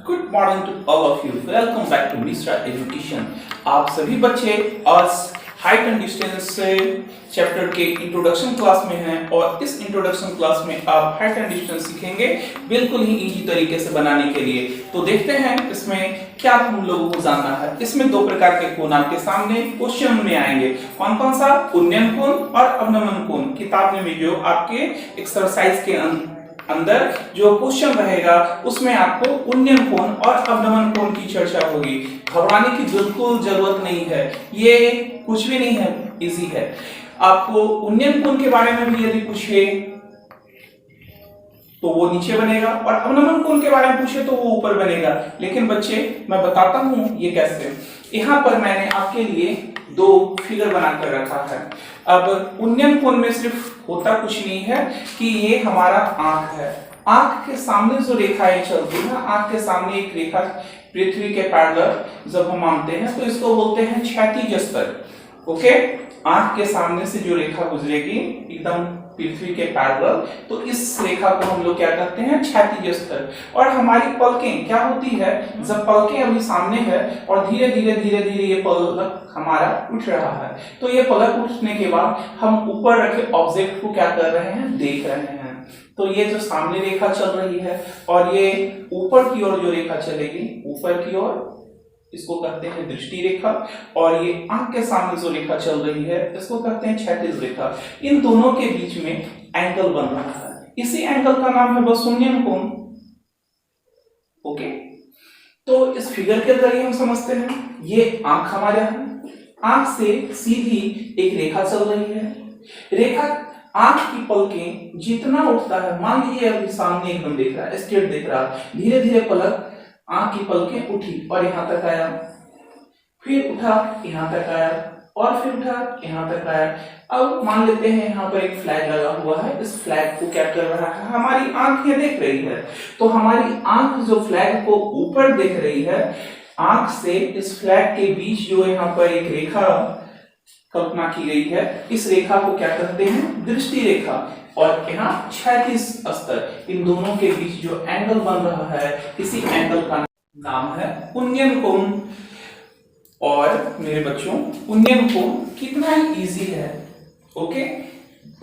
Good morning to all of you. Welcome back to Mishra education. आप सभी बच्चे आज हाइट एंड डिस्टेंस चैप्टर के इंट्रोडक्शन क्लास में हैं और इस इंट्रोडक्शन क्लास में आप हाइट एंड डिस्टेंस सीखेंगे बिल्कुल ही इजी तरीके से बनाने के लिए। तो देखते हैं इसमें क्या हम लोगों को जानना है। इसमें दो प्रकार के कोण आपके सामने क्वेश्चन में आएंगे। कौन कौन सा? उन्नयन कोण और अवनमन कोण। किताब में जो आपके एक्सरसाइज के अंदर जो क्वेश्चन रहेगा उसमें आपको उन्नयन कोण और अवनमन कोण की चर्चा होगी। घबराने की बिल्कुल जरूरत नहीं है, ये कुछ भी नहीं है, इजी है। आपको उन्नयन कोण के बारे में भी यदि पूछे तो वो नीचे बनेगा और अवनमन कोण के बारे में पूछे तो वो ऊपर बनेगा। लेकिन बच्चे मैं बताता हूं ये कैसे। यहाँ पर मैंने आपके लिए दो फिगर बनाकर रखा है। अब उन्नयन कोण में सिर्फ होता कुछ नहीं है कि ये हमारा आंख है। आंख के सामने जो रेखाएं चलती है, आंख के सामने एक रेखा पृथ्वी के पैरेलल जब हम मानते हैं तो इसको बोलते हैं क्षैतिज स्तर। ओके, आंख के सामने से जो रेखा गुजरेगी एकदम पृथ्वी के पैरेलल, तो इस रेखा को हम लोग क्या कहते हैं? क्षैतिज स्तर। और हमारी पलकें क्या होती है? जब पलकें अभी सामने है और धीरे धीरे ये पलक हमारा उठ रहा है, तो ये पलक उठने के बाद हम ऊपर रखे ऑब्जेक्ट को क्या कर रहे हैं? देख रहे हैं। तो ये जो सामने रेखा चल रही है और ये ऊपर की ओर जो रेखा चलेगी, ऊपर की ओर, इसको कहते हैं दृष्टि रेखा। और ये आंख के सामने जो रेखा चल रही है इसको कहते हैं क्षैतिज रेखा। इन दोनों के बीच में एंगल बन रहा है, इसी एंगल का नाम है बस उन्नयन कोण। ओके, तो इस फिगर के जरिए हम समझते हैं ये आंख हमारा है, आंख से सीधी एक रेखा चल रही है। रेखा आंख की पलकें जितना उठता है, मान लीजिए अभी सामने एकदम देख रहा है, स्ट्रेट देख रहा है, धीरे धीरे पलक आंख की पलकें उठी और यहां तक आया, फिर उठा यहां तक आया और फिर उठा यहां तक आया। अब मान लेते हैं यहां पर एक फ्लैग लगा हुआ है, इस फ्लैग को क्या कर रहा है? हमारी आंख ये देख रही है। तो हमारी आंख जो फ्लैग को ऊपर देख रही है, आंख से इस फ्लैग के बीच जो यहाँ पर एक रेखा कल्पना की गई है, इस रेखा को क्या कहते हैं? दृष्टि रेखा। और यहाँ क्षैतिज स्तर, इन दोनों के बीच जो एंगल बन रहा है, इसी एंगल का नाम है उन्नयन कोण। और मेरे बच्चों, उन्नयन कोण कितना ही इजी है। ओके,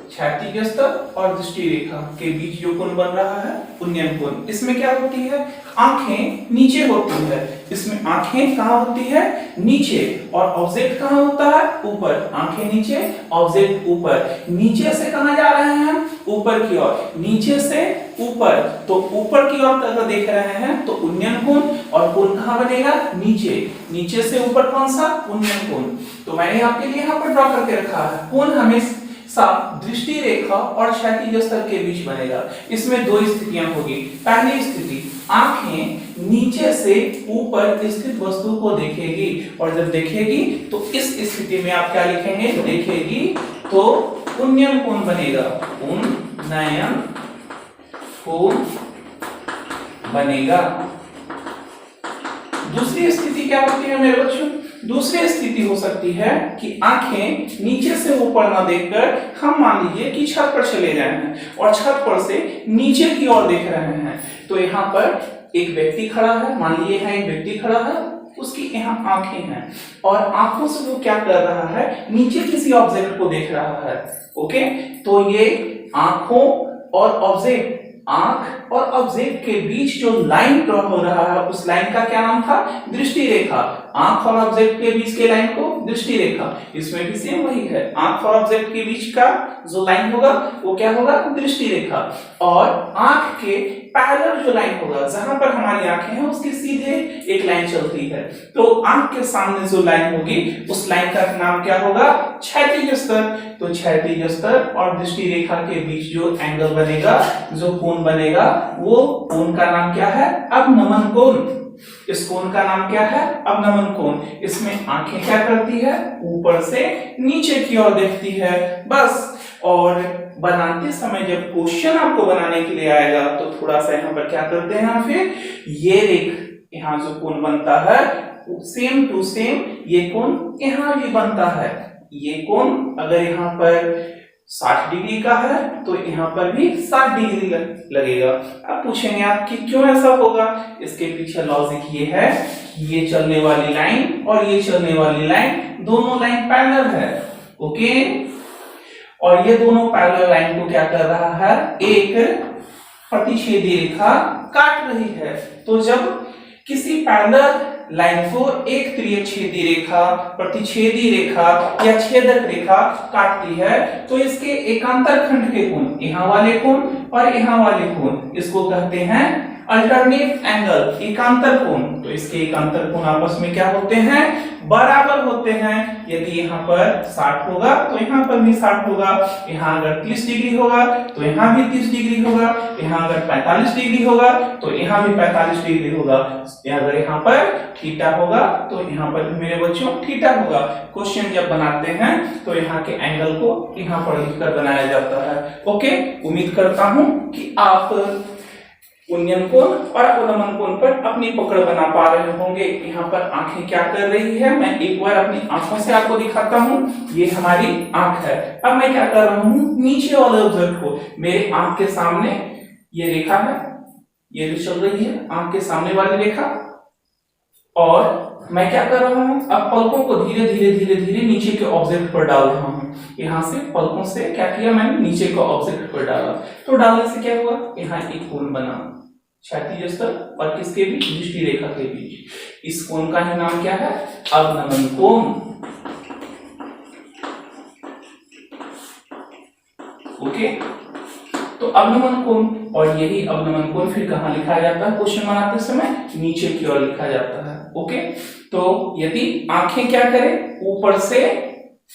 क्षैतिज स्तर और दृष्टि रेखा के बीच जो कोण बन रहा है, उन्नयन कोण। इसमें क्या होती है? आंखें नीचे होती है, इसमें आंखें कहाँ होती है? नीचे। और ऑब्जेक्ट कहाँ होता है? ऊपर। आंखें नीचे, ऑब्जेक्ट ऊपर। नीचे से कहाँ जा रहे हैं? ऊपर की ओर। नीचे से ऊपर, तो ऊपर की ओर अगर देख रहे हैं तो उन्नयन कोण। और कोण कहाँ बनेगा? नीचे। नीचे से ऊपर कौन सा? उन्नयन कोण। तो मैंने आपके लिए यहाँ पर ड्रॉ करके रखा है। कोण हमेशा दृष्टि रेखा और क्षैतिज स्तर के बीच बनेगा। इसमें दो स्थितियां होगी। पहली स्थिति, आंखें नीचे से ऊपर स्थित वस्तु को देखेगी और जब देखेगी तो इस स्थिति में आप क्या लिखेंगे? देखेगी, तो उन्नयन कोण बनेगा। उन्नयन कोण बनेगा। दूसरी स्थिति क्या होती है मेरे बच्चों? दूसरी स्थिति हो सकती है कि आंखें नीचे से ऊपर ना देखकर हम मान लीजिए कि छत पर चले गए हैं और छत पर से नीचे की ओर देख रहे हैं। तो यहाँ पर एक व्यक्ति खड़ा है, मान लीजिए यहाँ एक व्यक्ति खड़ा है, उसकी यहाँ आंखें हैं और आंखों से वो क्या कर रहा है? नीचे किसी ऑब्जेक्ट को देख रहा है। ओके, तो ये आंखों और ऑब्जेक्ट, आंख और ऑब्जेक्ट के बीच जो लाइन ड्रॉ हो रहा है, उस लाइन का क्या नाम था? दृष्टि रेखा। आंख और ऑब्जेक्ट के बीच के लाइन को दृष्टि रेखा। इसमें भी सेम वही है, आंख और ऑब्जेक्ट के बीच का जो लाइन होगा वो क्या होगा? दृष्टि रेखा। और आंख के पैरेलल जो लाइन होगा, जहां पर हमारी आंखें हैं उसके सीधे एक लाइन चलती है, तो आंख के सामने जो लाइन होगी उस लाइन का नाम क्या होगा? क्षैतिज स्तर। तो क्षैतिज स्तर और दृष्टि रेखा के बीच जो एंगल बनेगा, जो कोण बनेगा, वो कोण का नाम क्या है? अवनमन कोण। इस कोण का नाम क्या है? अवनमन कोण। इसमें आंखें क्या करती है? ऊपर से नीचे की ओर देखती है, बस। और बनाते समय जब क्वेश्चन आपको बनाने के लिए आएगा तो थोड़ा सा यहाँ पर क्या करते हैं? फिर ये रेखा, यहाँ जो कोण बनता है सेम टू सेम ये कोण यहाँ भी बनता है। ये कोण अगर यहाँ पर 60 डिग्री का है तो यहाँ पर भी 60 डिग्री लगेगा। अब पूछेंगे आप कि क्यों ऐसा होगा। इसके पीछे लॉजिक ये है कि ये चलने वाली लाइन और ये चलने वाली लाइन दोनों लाइन पैरेलल है। ओके, और ये दोनों पैरेलल लाइन को क्या कर रहा है, एक प्रतिच्छेदी रेखा काट रही है। तो जब किसी पैरेलल लाइन को एक त्रिच्छेदी रेखा, प्रतिच्छेदी रेखा या छेदक रेखा काटती है तो इसके एकांतर खंड के कोण, यहाँ वाले कोण और यहाँ वाले कोण, इसको कहते हैं अल्टरनेट एंगल, एकांतर कोण। तो इसके एकांतर कोण आपस में क्या होते हैं, बराबर होते हैं। यदि यहाँ पर 60 होगा तो यहाँ पर भी 60 होगा, यहाँ अगर 30 डिग्री होगा तो यहाँ भी 30 डिग्री होगा, यहाँ अगर 45 डिग्री होगा तो यहाँ भी 45 डिग्री होगा, अगर यहाँ पर थीटा होगा तो यहाँ पर भी मेरे बच्चों थीटा होगा। क्वेश्चन जब बनाते हैं तो यहाँ के एंगल को यहाँ पर लिखकर बनाया जाता है। ओके, उम्मीद करता हूँ कि आप उन्नयन कोण और अवनमन कोण पर अपनी पकड़ बना पा रहे होंगे। यहाँ पर आंखें क्या कर रही है, मैं एक बार अपनी आंखों से आपको दिखाता हूँ। ये हमारी आंख है। अब मैं क्या कर रहा हूँ, नीचे वाले ऑब्जेक्ट को, मेरे आंख के सामने ये रेखा है, ये जो चल रही है आंख के सामने वाली रेखा, और मैं क्या कर रहा हूँ, अब पलकों को धीरे धीरे धीरे धीरे नीचे के ऑब्जेक्ट पर डाल रहा हूँ। यहाँ से पलकों से क्या किया, मैंने नीचे के ऑब्जेक्ट पर डाला। तो डालने से क्या हुआ, यहाँ एक कोण बना, क्षैतिज स्तर और किसके बीच, दृष्टि रेखा के बीच। इस कोण का ही नाम क्या है, अवनमन कोण। ओके, तो अवनमन कोण, और यही अवनमन कोण फिर कहाँ लिखा जाता है, क्वेश्चन बनाते समय नीचे की ओर लिखा जाता है। ओके, तो यदि आंखें क्या करें, ऊपर से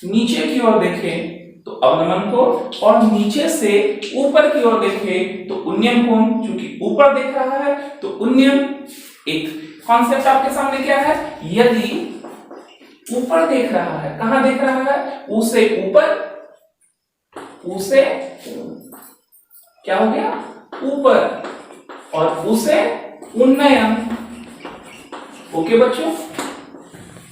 नीचे की ओर देखें तो अवनमन कोण, और नीचे से ऊपर की ओर देखें तो उन्नयन कोण। क्योंकि ऊपर देख रहा है तो उन्नयन, एक कॉन्सेप्ट आपके सामने क्या है, यदि ऊपर देख रहा है, कहां देख रहा है, उसे ऊपर, उसे क्या हो गया, ऊपर, और उसे उन्नयन। ओके बच्चों,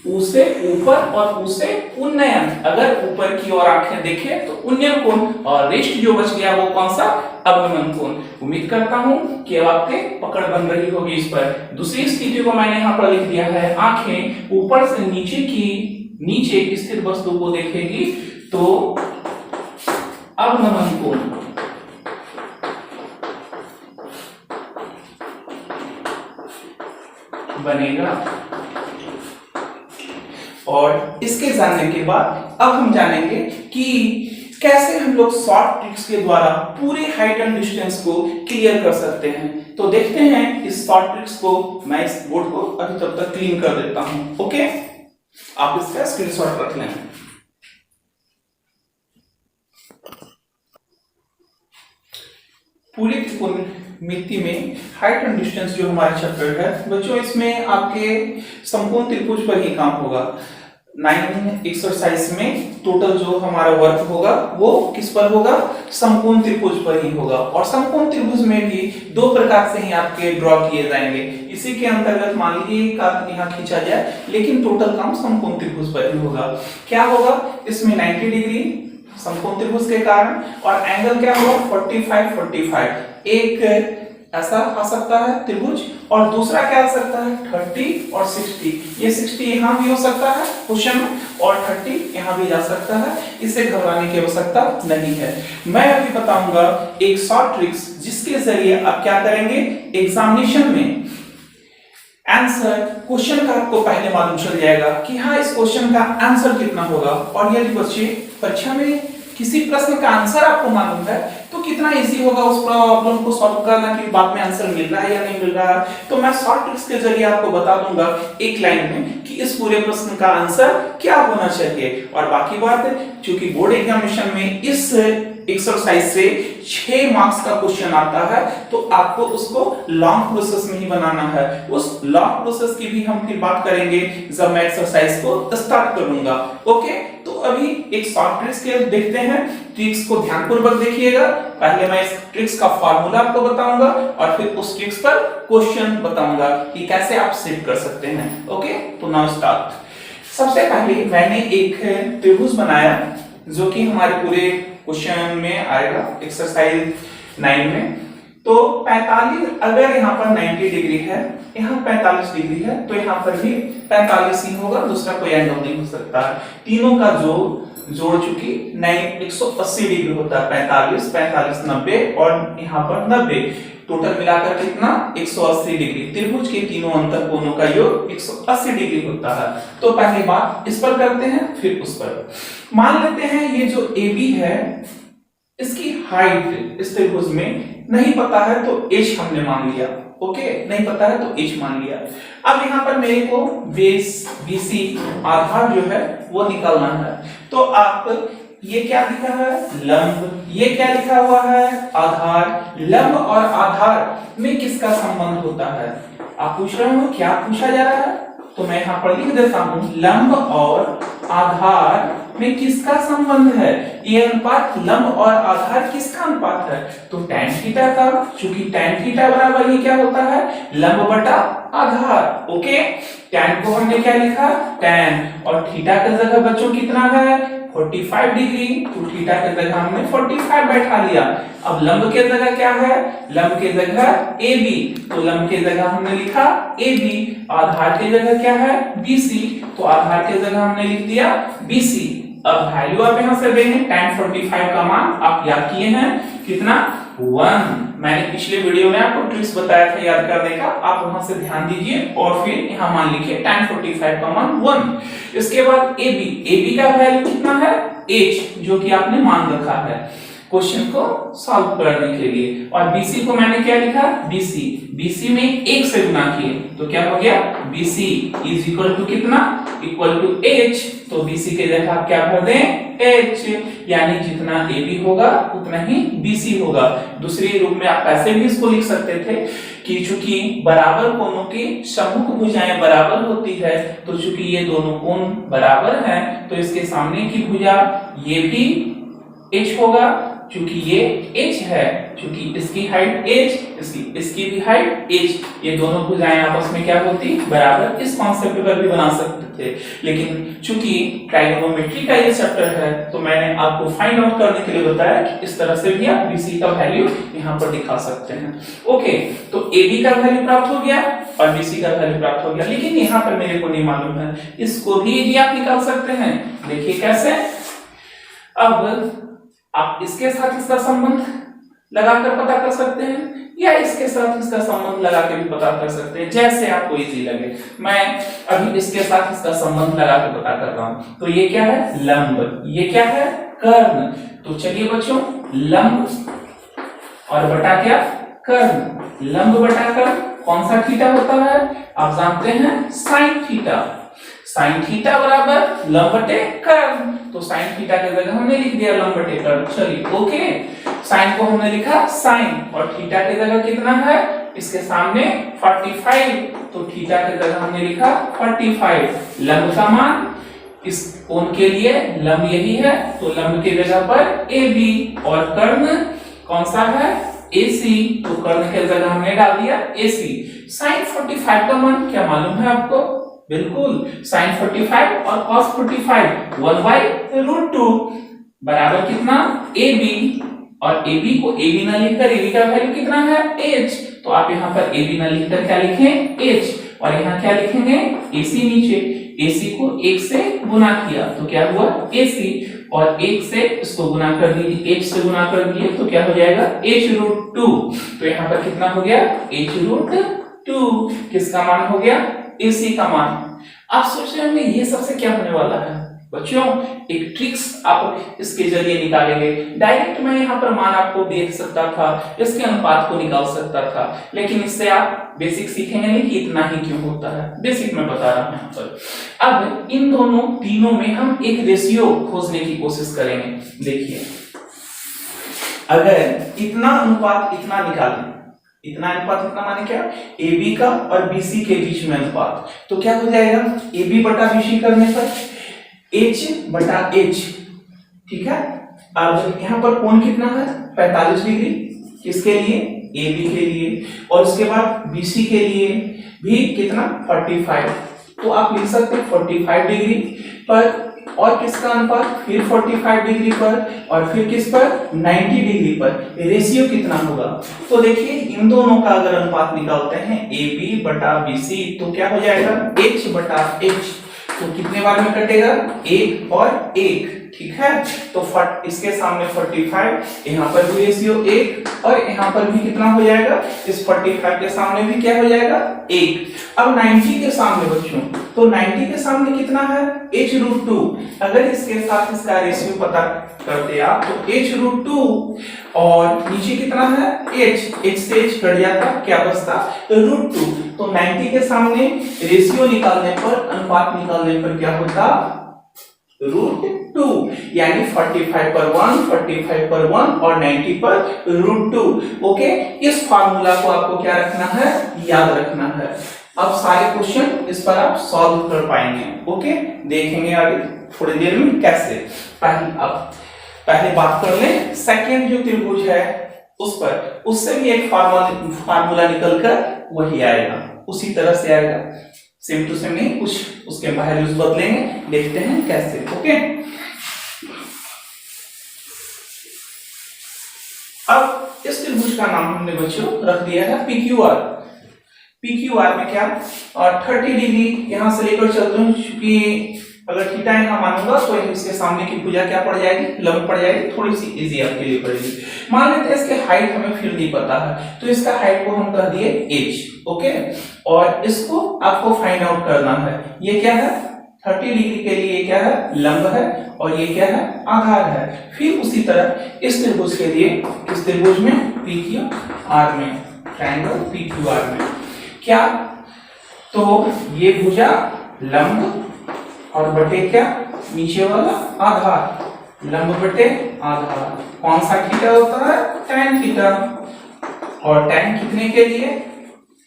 उसे ऊपर और उसे उन्नयन। अगर ऊपर की ओर आंखें देखें तो उन्नयन कोण, और रेस्ट जो बच गया वो कौन सा, अवनमन कोण। उम्मीद करता हूं कि आपके पकड़ बन रही होगी इस पर। दूसरी स्थिति को मैंने यहाँ पर लिख दिया है, आंखें ऊपर से नीचे की, नीचे स्थित वस्तु को देखेगी तो अवनमन कोण बनेगा। और इसके जानने के बाद अब हम जानेंगे कि कैसे हम लोग शॉर्ट ट्रिक्स के द्वारा पूरे हाइट एंड डिस्टेंस को क्लियर कर सकते हैं। तो देखते हैं इस शॉर्ट ट्रिक्स को। मैं इस बोर्ड को अभी तब तक क्लीन कर देता हूं। ओके, आप इसका स्क्रीनशॉट रख लें। पूरी त्रिकोणमिति में हाइट एंड डिस्टेंस जो हमारा चैप्टर है बच्चों, इसमें आपके समकोण त्रिभुज पर ही काम होगा। 9 एक्सरसाइज में टोटल जो हमारा वर्क होगा वो किस पर होगा, समकोण त्रिभुज पर ही होगा। और समकोण त्रिभुज में भी दो प्रकार से ही आपके ड्रॉ किए जाएंगे। इसी के अंतर्गत मान लीजिए यहाँ खींचा जाए, लेकिन टोटल काम समकोण त्रिभुज पर ही होगा। क्या होगा, इसमें 90 डिग्री समकोण त्रिभुज के कारण, और एंगल क्या होगा 45 एक ऐसा आ सकता है त्रिभुज, और दूसरा क्या आ सकता है 30 और 60। ये 60 यहां भी हो सकता है क्वेश्चन में, और 30 यहां भी जा सकता है। इसे घबराने की आवश्यकता नहीं है। मैं अभी बताऊंगा एक शॉर्ट ट्रिक्स जिसके जरिए आप क्या करेंगे, एग्जामिनेशन में आंसर क्वेश्चन का आपको पहले मालूम चल जाएगा कि हाँ इस क्वेश्चन का आंसर कितना होगा। और यदि बच्चे परीक्षा में किसी प्रश्न का आंसर आपको मालूम है तो कितना इजी होगा उस प्रॉब्लम को सॉल्व करना कि बाद में आंसर मिल रहा है या नहीं मिल रहा है। तो मैं शॉर्ट ट्रिक्स के जरिए आपको बता दूंगा एक लाइन में कि इस पूरे प्रश्न का आंसर क्या होना चाहिए। और बाकी बात, क्योंकि बोर्ड एग्जामिनेशन में इस एक्सरसाइज से 6 मार्क्स का क्वेश्चन आता है तो आपको उसको लॉन्ग प्रोसेस में ही बनाना है। उस लॉन्ग प्रोसेस की भी हम फिर बात करेंगे जब मैं एक्सरसाइज को स्टार्ट करूंगा। ओके, तो अभी एक शॉर्ट ट्रिक्स के देखते हैं। ट्रिक्स को ध्यानपूर्वक देखिएगा। पहले मैं इस ट्रिक्स का फार्मूला आपको बताऊंगा और फिर उस ट्रिक्स पर क्वेश्चन बताऊंगा कि कैसे आप सेट कर सकते हैं। ओके, तो नाउ स्टार्ट। सबसे पहले मैंने एक त्रिभुज बनाया जो कि हमारे पूरे क्वेश्चन में आएगा एक्सरसाइज 9 में। तो 45 अगर यहाँ पर 90 डिग्री है, यहाँ 45 डिग्री है, तो यहाँ पर भी 45 ही होगा, दूसरा कोई एंगल नहीं हो सकता। तीनों का जोड़ चुकी 180 डिग्री होता है, 45, 45, 90 और यहाँ पर 90, टोटल मिलाकर कितना 180 डिग्री। त्रिभुज के तीनों अंतर कोणों का योग 180 डिग्री होता है। तो पहली बात इस पर करते हैं, फिर उस पर। मान लेते हैं ये जो AB है, इसकी हाइट इस त्रिभुज में नहीं पता है तो h हमने मान लिया। ओके, नहीं पता है तो h मान लिया। अब यहाँ पर मेरे को बेस BC आधार जो है वो निकालना है। तो आप ये क्या लिखा है, लंब, ये क्या लिखा हुआ है, आधार। लंब और आधार में किसका संबंध होता है? आप पूछ रहे हो क्या पूछा जा रहा है, तो मैं यहाँ पर लिख देता हूँ, लंब और आधार में किसका संबंध है? ये अनुपात लंब और आधार किसका अनुपात है? तो tan थीटा का, क्योंकि tan थीटा बराबर ये क्या होता है, लंब बटा आधार। ओके, tan को हमने क्या लिखा, tan, और थीटा की जगह बच्चों कितना है, 45 डिग्री, तो थीटा की जगह हमने 45 बैठा लिया। अब लंब के जगह क्या है, लंब के जगह AB, तो लंब के जगह हमने लिखा AB, आधार के जगह क्या है, BC, तो आधार के जगह हमने लिख दिया BC। अब वैल्यू आप यहां से देंगे, tan 45 का मान आप याद किए हैं कितना, 1। मैंने पिछले वीडियो में आपको ट्रिक्स बताया था याद करने का, आप वहां से ध्यान दीजिए और फिर यहां मान लिखिए tan 45 का मान 1। इसके बाद AB का वैल्यू कितना है, h, जो कि आपने मान रखा है क्वेश्चन को सॉल्व करने के लिए। और BC को मैंने क्या लिखा, BC में 1 से गुना किए तो क्या हो गया, BC इज इक्वल टू कितना, इक्वल टू h। तो BC के जगह आप क्या भर दें, h, यानी जितना AB होगा उतना ही BC होगा। दूसरे रूप में आप ऐसे भी इसको लिख सकते थे कि चूंकि बराबर कोणों की सम्मुख भुजाएं बराबर होती है, तो चूंकि ये दोनों कोण बराबर हैं, तो इसके सामने की भुजा ये भी h होगा, चूंकि ये h है, चूंकि इसकी हाइट h, इसकी भी हाइट h, ये दोनों भुजाएं आपस में क्या होती, बराबर। इस कॉन्सेप्ट पर भी बना सकते थे, लेकिन चूंकि ट्राइगोनोमेट्री का ये चैप्टर है तो मैंने आपको फाइंड आउट करने के लिए बताया कि इस तरह से भी आप BC का वैल्यू यहाँ पर दिखा सकते हैं। ओके, तो AB का वैल्यू प्राप्त हो गया और BC का वैल्यू प्राप्त हो गया, लेकिन यहाँ पर मेरे को नहीं मालूम है, इसको भी आप निकाल सकते हैं। देखिए कैसे, अब आप इसके साथ इसका संबंध लगाकर पता कर सकते हैं, या इसके साथ इसका संबंध लगा के भी पता कर सकते हैं, जैसे आपको इजी लगे। मैं अभी इसके साथ इसका संबंध लगा के पता कर रहा हूं। तो ये क्या है, लंब, ये क्या है, कर्ण। तो चलिए बच्चों, लंब और बटा क्या, कर्ण। लंब बटा कर्ण कौन सा थीटा होता है, आप जानते हैं, साइन थीटा। साइन थीटा बराबर लंब बटे कर्ण, तो साइन थीटा की जगह हमने लिख दिया लंब बटे कर्ण। चलिए ओके, साइन को हमने लिखा साइन, और थीटा की जगह कितना है, इसके सामने 45, तो थीटा की जगह हमने लिखा 45। लंब का मान इस कोण के लिए लंब यही है, तो लंब की जगह पर AB, और कर्ण कौन सा है, AC, तो कर्ण की जगह हमने डाल दिया AC। साइन 45 का मान क्या मालूम है आपको, बिल्कुल, साइन 45 और cos 45 1/√2 बराबर कितना, AB, और AB को AB ना लिखकर AB का वैल्यू कितना है, h, तो आप यहाँ पर AB ना लिखकर क्या लिखें, h, और यहाँ क्या लिखेंगे, AC नीचे। AC को 1 से गुना किया तो क्या हुआ, AC, और 1 से इसको गुना कर दीजिए, h से गुना कर दिए तो क्या हो जाएगा, h√2। तो यहाँ पर कितना हो गया, h√2, किसका मान हो गया, AC का मान। आप सोच रहे होंगे ये सबसे क्या होने वाला है, बच्चों एक ट्रिक्स आप इसके जरिए निकालेंगे। डायरेक्ट मैं यहाँ पर मान आपको देख सकता था, इसके अनुपात को निकाल सकता था, लेकिन इससे आप बेसिक सीखेंगे नहीं कि इतना ही क्यों होता है, बेसिक मैं बता रहा हूँ यहाँ पर। अब इन दोनों तीनों में हम एक रेशियो खोजने की कोशिश करेंगे। देखिए, अगर इतना अनुपात इतना निकालें, इतना अनुपात इतना माने क्या, AB का और BC के बीच में अनुपात, तो क्या हो जाएगा, AB बटा BC करने पर H बटा H, ठीक है। अब यहाँ पर कोण कितना है, 45 डिग्री, किसके लिए, AB के लिए, और उसके बाद BC के लिए भी कितना, 45। तो आप लिख सकते हैं 45 डिग्री पर और किसका अनुपात, फिर 45 डिग्री पर और फिर किस पर, 90 डिग्री पर, रेशियो कितना होगा। तो देखिए इन दोनों का अगर अनुपात निकालते हैं AB बटा BC तो क्या हो जाएगा, H बटा H। तो कितने बार में कटेगा, एक और एक, ठीक है। तो इसके सामने 45, यहाँ पर भी रेशियो 1 और यहाँ पर भी कितना हो जाएगा, इस 45 के सामने भी क्या हो जाएगा, 1। अब 90 के सामने बच्चों, तो 90 के सामने कितना है, h√2। अगर इसके साथ इसका रेशियो पता करते आप तो h√2 और नीचे कितना है, h से h कट जाता, क्या बचता, √2। तो 90 के सामने रेशियो निकालने पर, अनुपात निकालने पर क्या होता, √2, यानी 45 पर 1, 45 पर 1 और 90 पर √2। ओके, इस फार्मूला को आपको क्या रखना है, याद रखना है। अब सारे क्वेश्चन इस पर आप सॉल्व कर पाएंगे। ओके, देखेंगे आगे थोड़ी देर में कैसे। पहले बात कर लें सेकंड जो त्रिभुज है उस पर, उससे भी एक फार्मूला निकलकर वही आएगा, उसी तरह से आएगा, सेम टू सेम नहीं, कुछ उसके वैल्यूज बदलेंगे, देखते हैं कैसे। ओके, अब इस त्रिभुज का नाम हमने बच्चों रख दिया है PQR। PQR में क्या, और 30 डिग्री यहां से लेकर चलते हैं, क्योंकि अगर थीटा यहां मानूंगा तो इसके सामने की भुजा क्या पड़ जाएगी, लंब पड़ जाएगी, थोड़ी सी इजी आपके लिए पड़ेगी। मान लेते हैं इसके हाइट हमें फिर नहीं पता है, तो इसका हाइट को हम कह दिए h। ओके, और इसको आपको फाइंड आउट करना है, ये क्या है, 30 डिग्री के लिए क्या है, लंब है, और ये क्या है, आधार है। फिर उसी तरह इस त्रिभुज के लिए, इस त्रिभुज में PQR में, ट्रायंगल PQR में क्या, तो ये भुजा लंब और बटे क्या, नीचे वाला आधार, लंब बटे आधार। कौन सा थीटा होता है, tan थीटा। और tan कितने के लिए,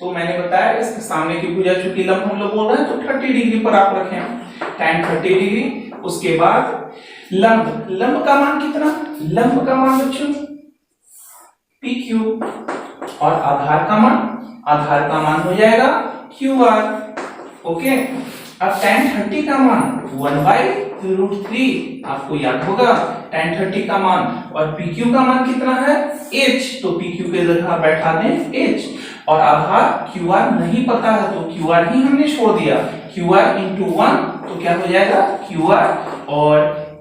तो मैंने बताया इसके सामने की भुजा चूंकि लंब हम लोग बोल रहे हैं तो 30 डिग्री पर आप रखें, tan 30 डिग्री। उसके बाद लंब, लंब का मान कितना, लंब का मान बच्चों PQ, और आधार का मान, आधार का मान हो जाएगा QR। ओके, अब tan 30 का मान 1/√3, आपको याद होगा tan 30 का मान, और PQ का मान कितना है, h, तो PQ के जगह बैठा दें h, और आधार QR नहीं पता है तो QR ही हमने छोड़ दिया, QR into 1 तो क्या हो जाएगा QR, और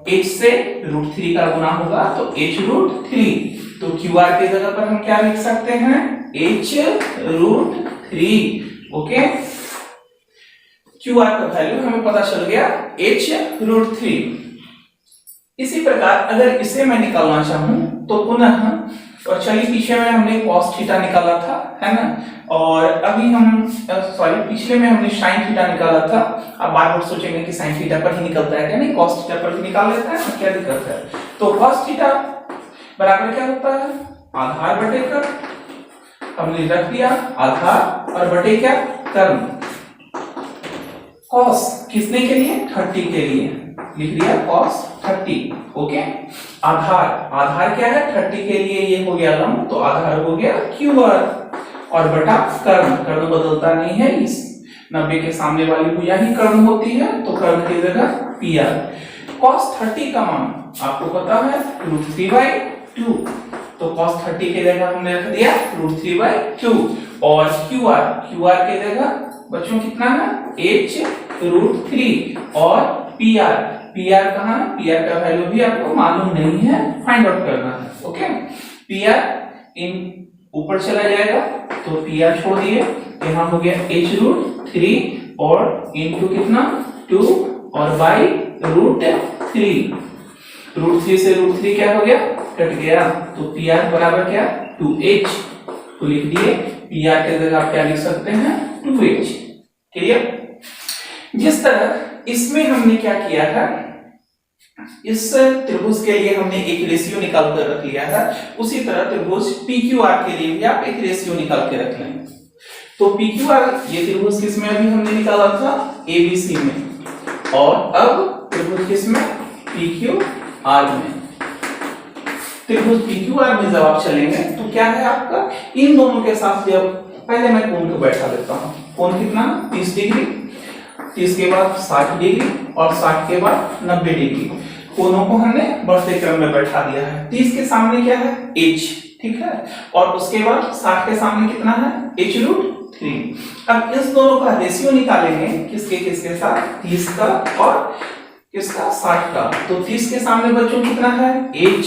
h से √3 का गुना होगा तो h√3। तो QR के जगह पर हम क्या लिख सकते हैं, h√3। ओके, QR का वैल्यू हमें पता चल गया h√3। इसी प्रकार अगर इसे मैं निकालना चाहूं तो पुनः, और चलिए पीछे में हमने cos थीटा निकाला था, है ना, और अभी हम पिछले में हमने sin थीटा निकाला था। अब बार बार सोचेंगे कि sin थीटा पर ही निकलता है क्या, नहीं, cos थीटा पर ही निकाल लेता है, क्या दिक्कत है। तो cos थीटा बराबर क्या होता है, आधार बटे कर्म, हमने रख दिया आधार और बटे क्या, कर्म। cos किसने के लिए, 30 के लिए, लिख दिया cos 30। ओके, आधार, आधार क्या है, 30 के लिए ये हो गया लंब, तो आधार हो गया QR, और बटा कर्ण, कर्ण बदलता नहीं है, इस 90 के सामने वाली भुजा ही कर्ण होती है, तो कर्ण की जगह PR। cos 30 का मान आपको पता है √3/2, तो cos 30 के जगह हमने रख दिया √3/2, और QR के जगह बच्चों कितना है, h√3, और PR कहाँ है, PR का वैल्यू भी आपको मालूम नहीं है, फाइंड आउट करना है। ओके, PR इन ऊपर चला जाएगा तो PR छोड़ दिए, यहाँ हो गया h√3 और इनटू कितना 2 और बाई √3, √3 से √3 क्या हो गया, कट गया, तो PR बराबर क्या 2h, तो लिख दिए PR के जगह आप क्या लिख सकते हैं 2h। क्लियर। जिस तरह इसमें हमने क्या किया है, इस त्रिभुज के लिए हमने एक रेशियो निकाल कर रख लिया है, उसी तरह त्रिभुज PQR के लिए भी आप एक रेशियो निकाल के रख लें। तो PQR ये त्रिभुज किसमें अभी हमने निकाला था, ABC में, और अब त्रिभुज किसमें, PQR में। त्रिभुज PQR में जब आप चलेंगे तो क्या है आपका, इन दोनों के साथ जब, पहले मैं कोण को बैठा देता हूं, कोण कितना 30 डिग्री, 30 के बाद 60 डिग्री और 60 के बाद 90 डिग्री, कोनों को हमने बढ़ते क्रम में बैठा दिया है। 30 के सामने क्या है h, ठीक है, और उसके बाद 60 के सामने कितना है h√3। अब इस दोनों का रेशियो निकालेंगे, किसके किसके साथ, 30 का और किसका, 60 का। तो 30 के सामने बच्चों कितना है h,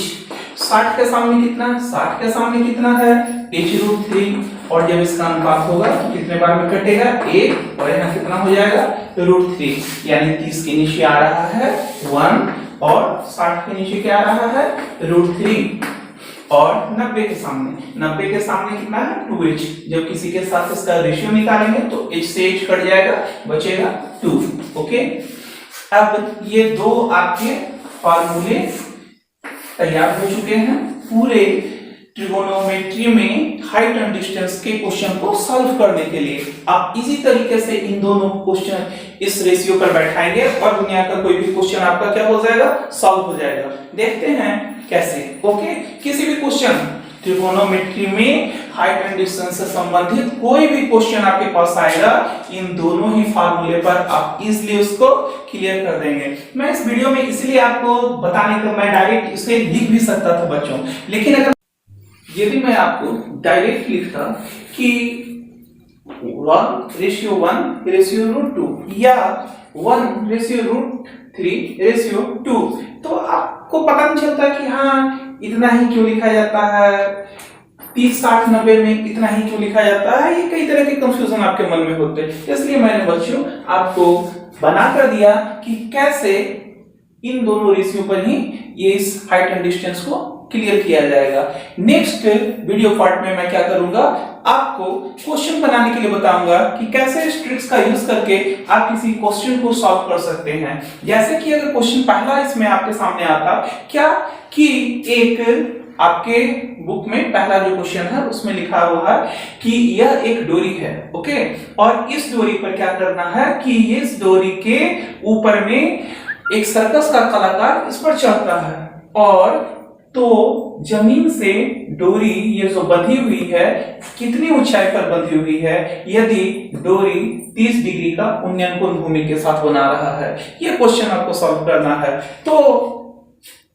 60 के सामने कितना है, 60 के सामने कितना है h√3, और जब इसका अनुपात होगा तो कितने बार में कटेगा, 1, और यहाँ कितना हो जाएगा √3, यानी 30 के नीचे आ रहा है 1 और 60 के नीचे क्या आ रहा है √3, और 90 के सामने कितना है 2h। जब किसी के साथ इसका रेशियो निकालेंगे तो h से h कट जाएगा, बचेगा 2। ओके, अब ये दो आपके फॉर्मूले तैयार हो चुके हैं पूरे ट्रिगोनोमेट्री में हाइट एंड डिस्टेंस के क्वेश्चन को सॉल्व करने के लिए। आप इजी तरीके से इन दोनों क्वेश्चन इस रेशियो पर बैठाएंगे और दुनिया का कोई भी क्वेश्चन आपका क्या हो जाएगा, सॉल्व हो जाएगा। देखते हैं कैसे। ओके, किसी भी क्वेश्चन ट्रिगोनोमेट्री में हाइट एंड डिस्टेंस से संबंधित कोई भी क्वेश्चन आपके पास आएगा, इन दोनों ही फार्मूले पर आप इजीली उसको क्लियर कर देंगे। मैं इस वीडियो में इसलिए आपको बताने का, मैं डायरेक्ट इसे लिख भी सकता था बच्चों, लेकिन अगर यदि मैं आपको डायरेक्ट लिखता कि 1:1:2 या 1:3:2, तो आपको पता नहीं चलता कि हाँ इतना ही क्यों लिखा जाता है, 30, 60, 90 में इतना ही क्यों लिखा जाता है। ये कई तरह के कंफ्यूजन आपके मन में होते हैं, इसलिए मैंने बच्चों आपको बना कर दिया कि कैसे इन दोनों रेशियो पर ही ये इस हाइट एंड डिस्टेंस को क्लियर किया जाएगा। नेक्स्ट वीडियो पार्ट में मैं क्या करूंगा, आपको क्वेश्चन बनाने के लिए बताऊंगा कि कैसे इस ट्रिक्स का यूज करके आप किसी क्वेश्चन को सॉल्व कर सकते हैं। जैसे कि अगर क्वेश्चन पहला इसमें आपके सामने आता क्या कि एक आपके बुक में पहला जो क्वेश्चन है उसमें लिखा हुआ है कि यह एक डोरी है, ओके, और इस डोरी पर क्या करना है कि इस डोरी के ऊपर में एक सर्कस का कलाकार इस पर चढ़ता है, और तो जमीन से डोरी ये जो बंधी हुई है कितनी ऊंचाई पर बंधी हुई है, यदि डोरी 30 डिग्री का उन्नयन कोण भूमि के साथ बना रहा है। ये क्वेश्चन आपको सॉल्व करना है। तो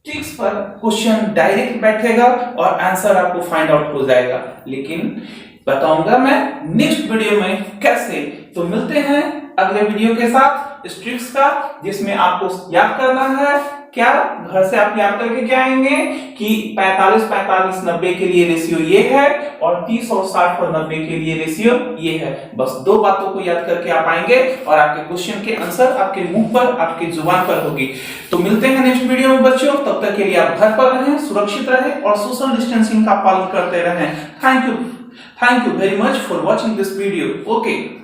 ट्रिक्स पर क्वेश्चन डायरेक्ट बैठेगा और आंसर आपको फाइंड आउट हो जाएगा, लेकिन बताऊंगा मैं नेक्स्ट वीडियो में कैसे। तो मिलते हैं अगले वीडियो के साथ इस ट्रिक्स का, जिसमें आपको याद करना है क्या, घर से आप याद करके क्या आएंगे कि 45-45-90 के लिए रेशियो ये है और 30 और 60 और 90 के लिए रेशियो ये है। बस दो बातों को याद करके आप आएंगे और आपके क्वेश्चन के आंसर आपके मुंह पर, आपकी जुबान पर होगी। तो मिलते हैं नेक्स्ट वीडियो में बच्चों, तब तक के लिए आप घर पर रहें, सुरक्षित रहें और सोशल डिस्टेंसिंग का पालन करते रहें। Thank you very much for watching this video. Okay.